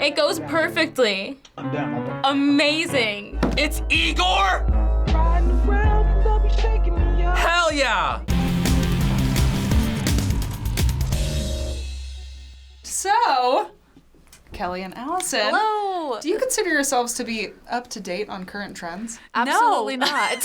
It goes perfectly. I'm down. Amazing. It's Igor? Hell yeah! So, Kelli and Alisyn. Hello. Do you consider yourselves to be up to date on current trends? Absolutely not.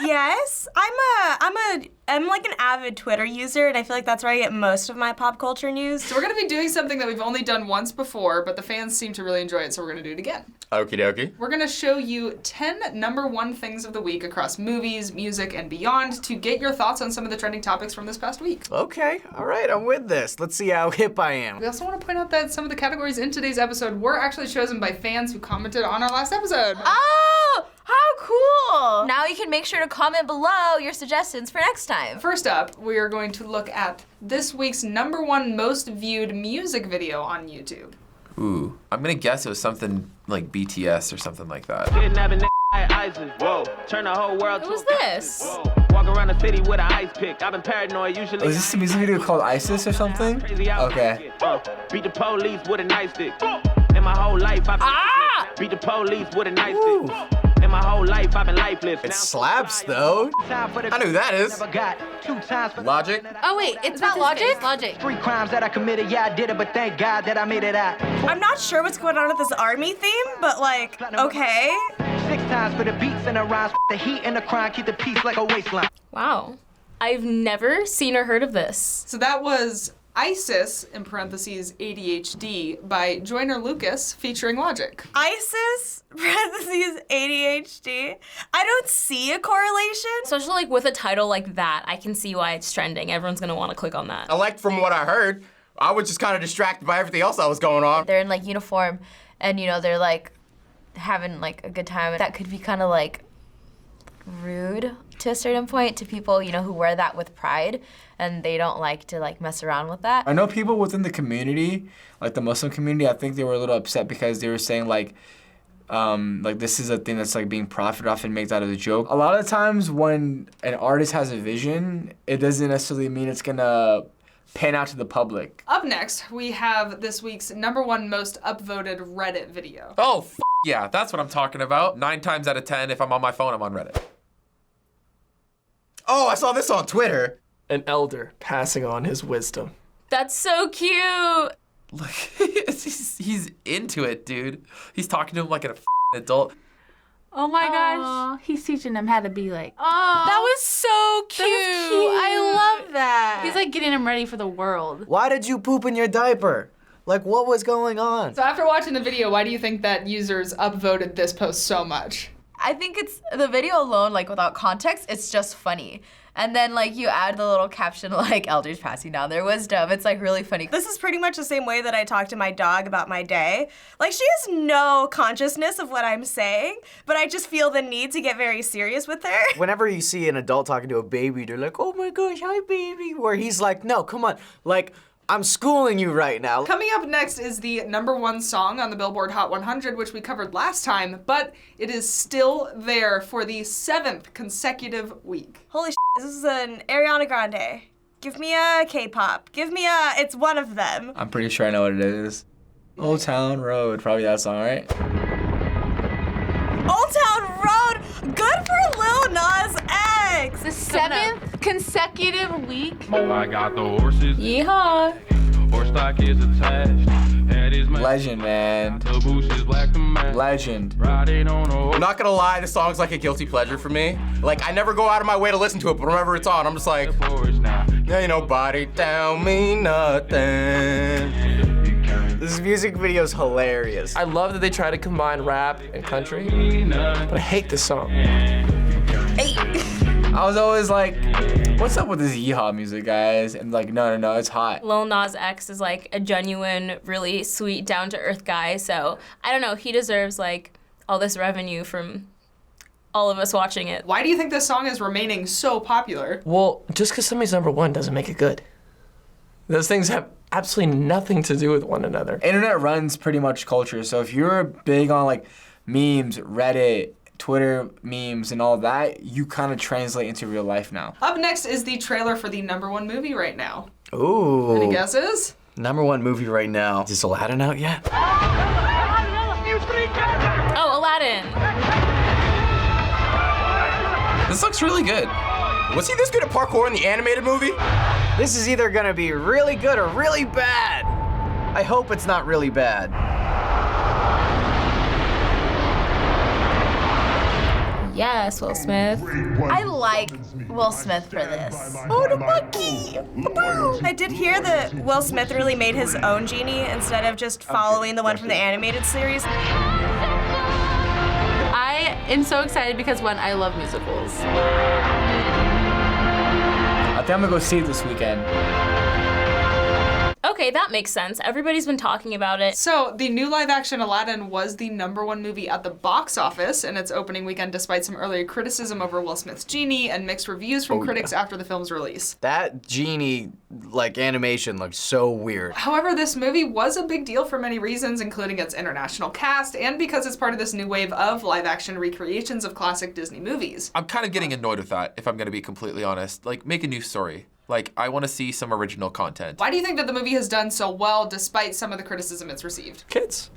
Yes, I'm like an avid Twitter user, and I feel like that's where I get most of my pop culture news. So we're gonna be doing something that we've only done once before, but the fans seem to really enjoy it, so we're gonna do it again. Okie dokie. We're gonna show you 10 number one things of the week across movies, music, and beyond to get your thoughts on some of the trending topics from this past week. Okay, all right, I'm with this. Let's see how hip I am. We also want to point out that some of the categories in today's episode were actually chosen by fans who commented on our last episode. Oh, how cool! Now you can make sure to comment below your suggestions for next time. First up, we are going to look at this week's number one most viewed music video on YouTube. Ooh, I'm gonna guess it was something like BTS or something like that. Whoa, turn the whole world What was this? Walk around the city with an ice pick. I've been paranoid usually. Oh, is this a music video called ISIS or something? Okay. Beat the police with a nice stick. In my whole life, I've been beat the police with a nice stick. In my whole life, I've been lifeless. It slaps though. I know who that is. Logic? Oh wait, it's not Logic? Logic. 3 crimes that I committed, yeah, I did it, but thank God that I made it out. I'm not sure what's going on with this army theme, but like, okay. 6 times for the beats and the rhymes, the heat and the crime, keep the peace like a waistline. Wow. I've never seen or heard of this. So that was ISIS, in parentheses, ADHD, by Joyner Lucas, featuring Logic. ISIS, parentheses, ADHD. I don't see a correlation. Especially like with a title like that, I can see why it's trending. Everyone's gonna wanna click on that. I liked from what I heard. I was just kind of distracted by everything else that was going on. They're in like uniform and you know, they're like having like a good time. That could be kind of like rude to a certain point to people, you know, who wear that with pride and they don't like to like mess around with that. I know people within the community, like the Muslim community, I think they were a little upset because they were saying like this is a thing that's like being profited off and made that as a joke. A lot of times when an artist has a vision, it doesn't necessarily mean it's gonna pan out to the public. Up next, we have this week's number one most upvoted Reddit video. Oh, yeah, that's what I'm talking about. 9 times out of 10, if I'm on my phone, I'm on Reddit. Oh, I saw this on Twitter. An elder passing on his wisdom. That's so cute. Look, he's into it, dude. He's talking to him like an adult. Oh my gosh, he's teaching them how to be like, That was so cute. I love that. He's like getting them ready for the world. Why did you poop in your diaper? Like, what was going on? So after watching the video, why do you think that users upvoted this post so much? I think it's the video alone, like without context, it's just funny. And then like you add the little caption like elders passing down their wisdom. It's like really funny. This is pretty much the same way that I talk to my dog about my day. Like, she has no consciousness of what I'm saying, but I just feel the need to get very serious with her. Whenever you see an adult talking to a baby, they're like, oh my gosh, hi baby. Where he's like, no, come on. Like, I'm schooling you right now. Coming up next is the number one song on the Billboard Hot 100, which we covered last time, but it is still there for the 7th consecutive week. Holy shit, this is an Ariana Grande. Give me a K-pop. Give me a, it's one of them. I'm pretty sure I know what it is. Old Town Road, probably that song, right? Old Town Road, good for Lil Nas X. The 7th consecutive week. I got the horses. Yeehaw. Horse stock is attached. Head is Legend, man. The boost is black to man. Legend. Riding on a horse. I'm not gonna lie, this song's like a guilty pleasure for me. Like, I never go out of my way to listen to it, but whenever it's on, I'm just like, ain't nobody tell me nothing. This music video is hilarious. I love that they try to combine rap and country, but I hate this song. I was always like, what's up with this yeehaw music, guys? And like, no, it's hot. Lil Nas X is like a genuine, really sweet, down-to-earth guy, so I don't know, he deserves like all this revenue from all of us watching it. Why do you think this song is remaining so popular? Well, just because somebody's number one doesn't make it good. Those things have absolutely nothing to do with one another. Internet runs pretty much culture, so if you're big on like memes, Reddit, Twitter memes and all that, you kind of translate into real life now. Up next is the trailer for the number one movie right now. Ooh. Any guesses? #1 movie right now. Is Aladdin out yet? Oh, Aladdin. This looks really good. Was he this good at parkour in the animated movie? This is either gonna be really good or really bad. I hope it's not really bad. Yes, Will Smith. I like Will Smith for this. Oh, the monkey! I did hear that Will Smith really made his own genie instead of just following the one from the animated series. I am so excited because, one, I love musicals. I think I'm gonna go see it this weekend. Okay, that makes sense. Everybody's been talking about it. So, the new live-action Aladdin was the #1 movie at the box office in its opening weekend, despite some earlier criticism over Will Smith's genie and mixed reviews from critics after the film's release. That genie, like, animation looked so weird. However, this movie was a big deal for many reasons, including its international cast and because it's part of this new wave of live-action recreations of classic Disney movies. I'm kind of getting annoyed with that, if I'm going to be completely honest. Like, make a new story. Like, I want to see some original content. Why do you think that the movie has done so well despite some of the criticism it's received? Kids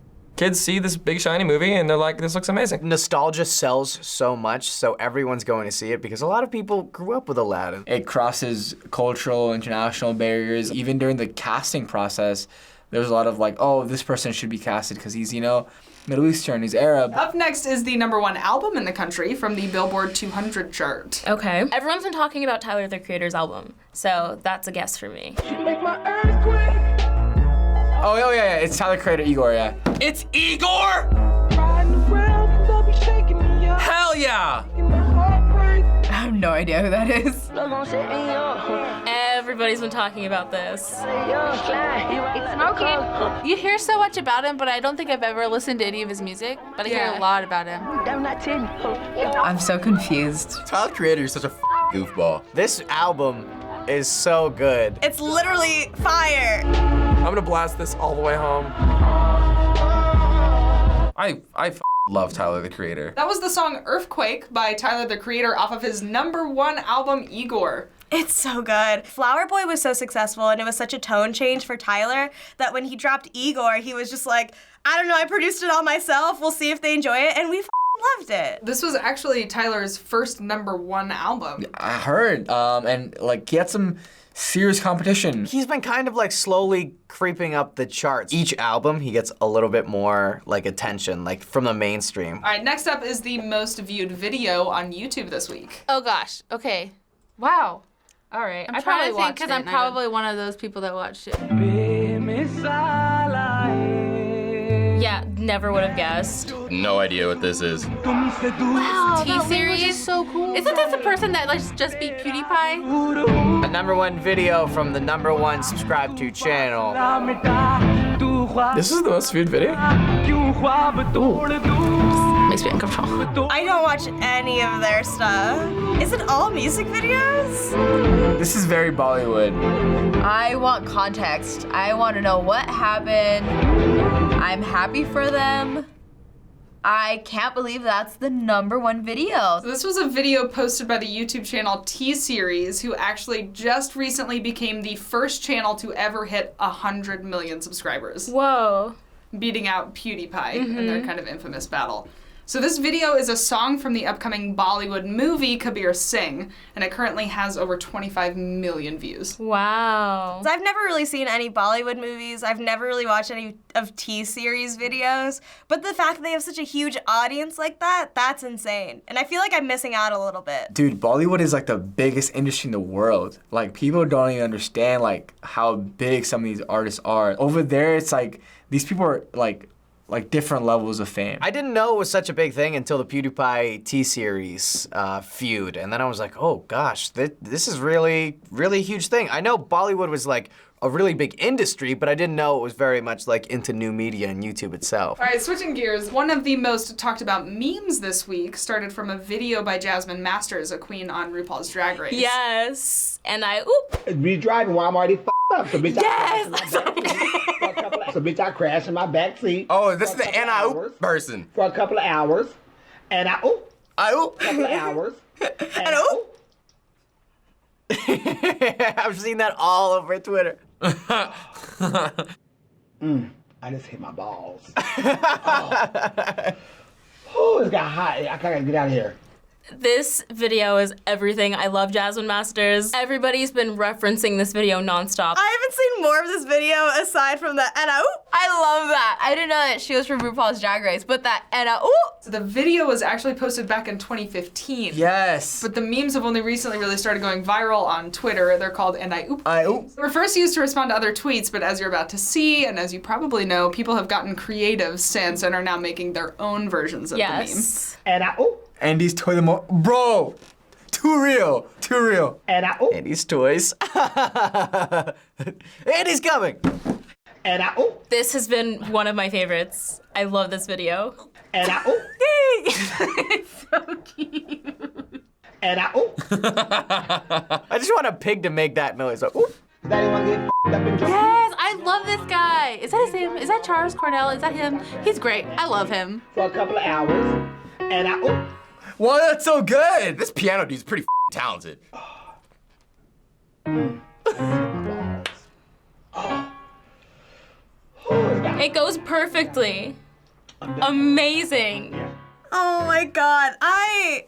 see this big shiny movie and they're like, this looks amazing. Nostalgia sells so much, so everyone's going to see it because a lot of people grew up with Aladdin. It crosses cultural, international barriers. Even during the casting process, there was a lot of like, oh, this person should be casted because he's, you know, Middle Eastern, he's Arab. Up next is the #1 album in the country from the Billboard 200 chart. Okay. Everyone's been talking about Tyler, the Creator's album, so that's a guess for me. Oh, yeah, it's Tyler, Creator, Igor, yeah. It's Igor? Hell yeah! I have no idea who that is. Everybody's been talking about this. It's Smokey. You hear so much about him, but I don't think I've ever listened to any of his music, but I hear a lot about him. I'm so confused. Tyler Creator is such a goofball. This album is so good. It's literally fire. I'm gonna blast this all the way home. I love Tyler, the Creator. That was the song Earthquake by Tyler, the Creator, off of his #1 album, Igor. It's so good. Flower Boy was so successful and it was such a tone change for Tyler that when he dropped Igor, he was just like, I don't know, I produced it all myself. We'll see if they enjoy it. And we loved it. This was actually Tyler's first #1 album. I heard, and like he had some serious competition. He's been kind of like slowly creeping up the charts. Each album, he gets a little bit more like attention, like from the mainstream. All right, next up is the most viewed video on YouTube this week. Oh gosh, okay. Wow. All right, I'm trying to think because I'm probably one of those people that watched it. Yeah, never would have guessed. No idea what this is. Wow, T-Series is so cool. Isn't this a person that like just beat PewDiePie? A #1 video from the #1 subscribe to channel. This is the most viewed video? Makes me uncomfortable. I don't watch any of their stuff. Is it all music videos? This is very Bollywood. I want context. I want to know what happened. I'm happy for them. I can't believe that's the #1 video. So this was a video posted by the YouTube channel TSeries, who actually just recently became the first channel to ever hit 100 million subscribers. Whoa. Beating out PewDiePie in their kind of infamous battle. So this video is a song from the upcoming Bollywood movie Kabir Singh, and it currently has over 25 million views. Wow. I've never really seen any Bollywood movies. I've never really watched any of T-Series videos. But the fact that they have such a huge audience like that, that's insane. And I feel like I'm missing out a little bit. Dude, Bollywood is like the biggest industry in the world. Like people don't even understand like how big some of these artists are. Over there, it's like these people are like different levels of fame. I didn't know it was such a big thing until the PewDiePie T-Series feud, and then I was like, oh gosh, this is really a huge thing. I know Bollywood was like a really big industry, but I didn't know it was very much like into new media and YouTube itself. All right, switching gears, one of the most talked about memes this week started from a video by Jasmine Masters, a queen on RuPaul's Drag Race. Yes, and be driving while I'm already up, so bitch, yes! So bitch, I crashed in my back seat. Oh, this is the N-I-oop person. For a couple of hours, and couple of hours, and I've seen that all over Twitter. I just hit my balls. Oh, it's got hot. I gotta get out of here. This video is everything. I love Jasmine Masters. Everybody's been referencing this video nonstop. I haven't seen more of this video aside from the I love that. I didn't know that she was from RuPaul's Drag Race, but that So the video was actually posted back in 2015. Yes. But the memes have only recently really started going viral on Twitter. They're called and I oop. I oop. They were first used to respond to other tweets, but as you're about to see, and as you probably know, people have gotten creative since and are now making their own versions of the meme. And I oop. Andy's toy the bro. Too real. Too real. And I oop. Andy's toys. Andy's coming. And I oop. This has been one of my favorites. I love this video. And I oop. It's so cute. And I oop. I just want a pig to make that noise. Like, oop. Yes, I love this guy. Is that his name? Is that Charles Cornell? Is that him? He's great. I love him. For a couple of hours. And I oop. Why that's so good? This piano dude's pretty talented. It goes perfectly. Amazing. Oh my god, I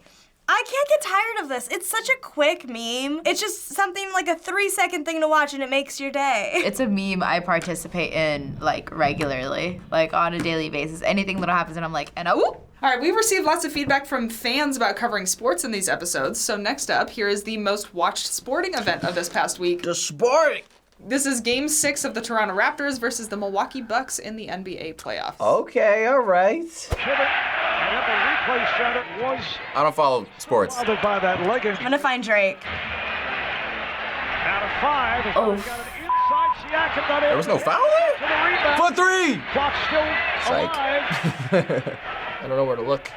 can't get tired of this. It's such a quick meme. It's just something like a 3-second thing to watch and it makes your day. It's a meme I participate in like regularly, like on a daily basis. Anything that happens and I'm like, and whoop. All right, we've received lots of feedback from fans about covering sports in these episodes. So next up, here is the most watched sporting event of this past week. The sporting. This is Game 6 of the Toronto Raptors versus the Milwaukee Bucks in the NBA playoffs. Okay, all right. I don't follow sports. I'm gonna find Drake. Out of 5. Oh. There was no foul there? For 3! Clock still Psych. alive. I don't know where to look.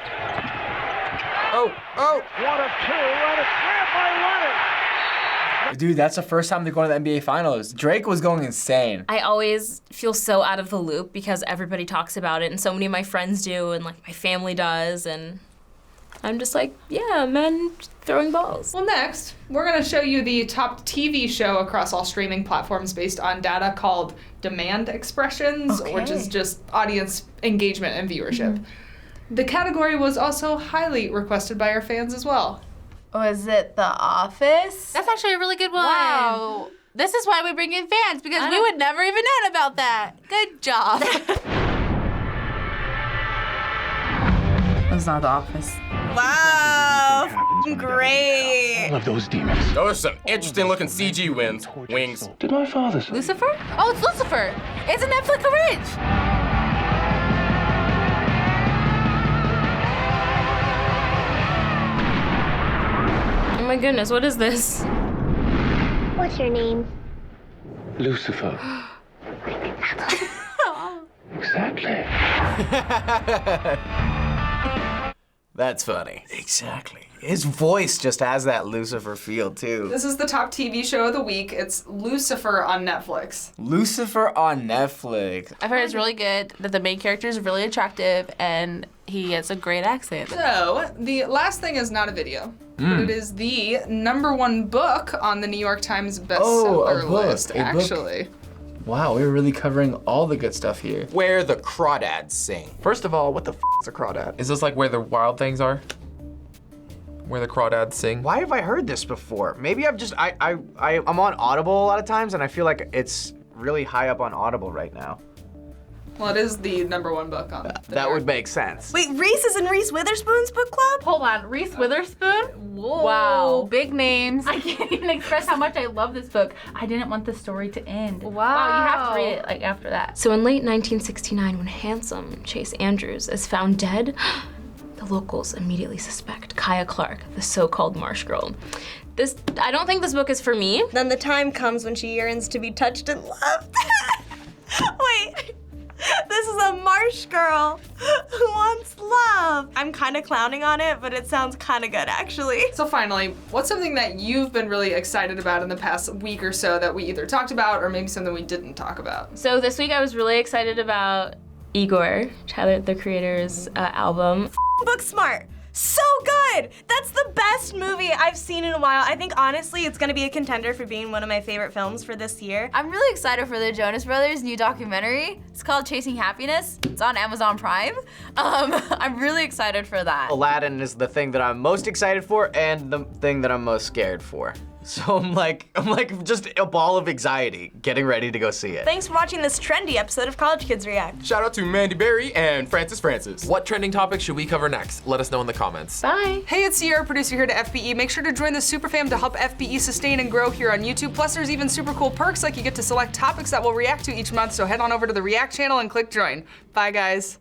Oh. 1 of 2, and it's grabbed by Leonard. Dude, that's the first time they're going to the NBA Finals. Drake was going insane. I always feel so out of the loop because everybody talks about it and so many of my friends do and like my family does and I'm just like, yeah, men throwing balls. Well, next, we're going to show you the top TV show across all streaming platforms based on data called Demand Expressions, which is just audience engagement and viewership. The category was also highly requested by our fans as well. Was it The Office? That's actually a really good one. Wow. This is why we bring in fans, because we would never even know about that. Good job. It's not The Office. Wow, great. All of those demons. Those are some interesting looking CG wings. Did my father say? Lucifer? Oh, it's Lucifer. It's a Netflix original. Oh my goodness, what is this? What's your name? Lucifer. Exactly. That's funny. Exactly. His voice just has that Lucifer feel, too. This is the top TV show of the week. It's Lucifer on Netflix. Lucifer on Netflix. I've heard it's really good, that the main character is really attractive, and he has a great accent. So, the last thing is not a video, but it is the #1 book on the New York Times bestseller list, actually. Wow, we're really covering all the good stuff here. Where the crawdads sing. First of all, what the is a crawdad? Is this like where the wild things are? Where the crawdads sing? Why have I heard this before? Maybe I'm just, I'm on Audible a lot of times, and I feel like it's really high up on Audible right now. Well, it is the #1 book on That would make sense. Wait, Reese is in Reese Witherspoon's book club? Hold on, Reese Witherspoon? Whoa. Wow, big names. I can't even express how much I love this book. I didn't want the story to end. Wow. You have to read it like after that. So in late 1969, when handsome Chase Andrews is found dead, the locals immediately suspect Kaya Clark, the so-called Marsh Girl. I don't think this book is for me. Then the time comes when she yearns to be touched and loved. Wait. This is a Marsh girl who wants love. I'm kind of clowning on it, but it sounds kind of good, actually. So finally, what's something that you've been really excited about in the past week or so that we either talked about or maybe something we didn't talk about? So this week I was really excited about Aguirre, Tyler, the Creator's album. Book smart. So good! That's the best movie I've seen in a while. I think honestly it's gonna be a contender for being one of my favorite films for this year. I'm really excited for the Jonas Brothers' new documentary. It's called Chasing Happiness. It's on Amazon Prime. I'm really excited for that. Aladdin is the thing that I'm most excited for and the thing that I'm most scared for. So I'm like just a ball of anxiety getting ready to go see it. Thanks for watching this trendy episode of College Kids React. Shout out to Mandy Berry and Francis. What trending topic should we cover next? Let us know in the comments. Bye. Hey, it's Sierra, producer here to FBE. Make sure to join the Superfam to help FBE sustain and grow here on YouTube. Plus, there's even super cool perks like you get to select topics that we'll react to each month. So head on over to the React channel and click join. Bye, guys.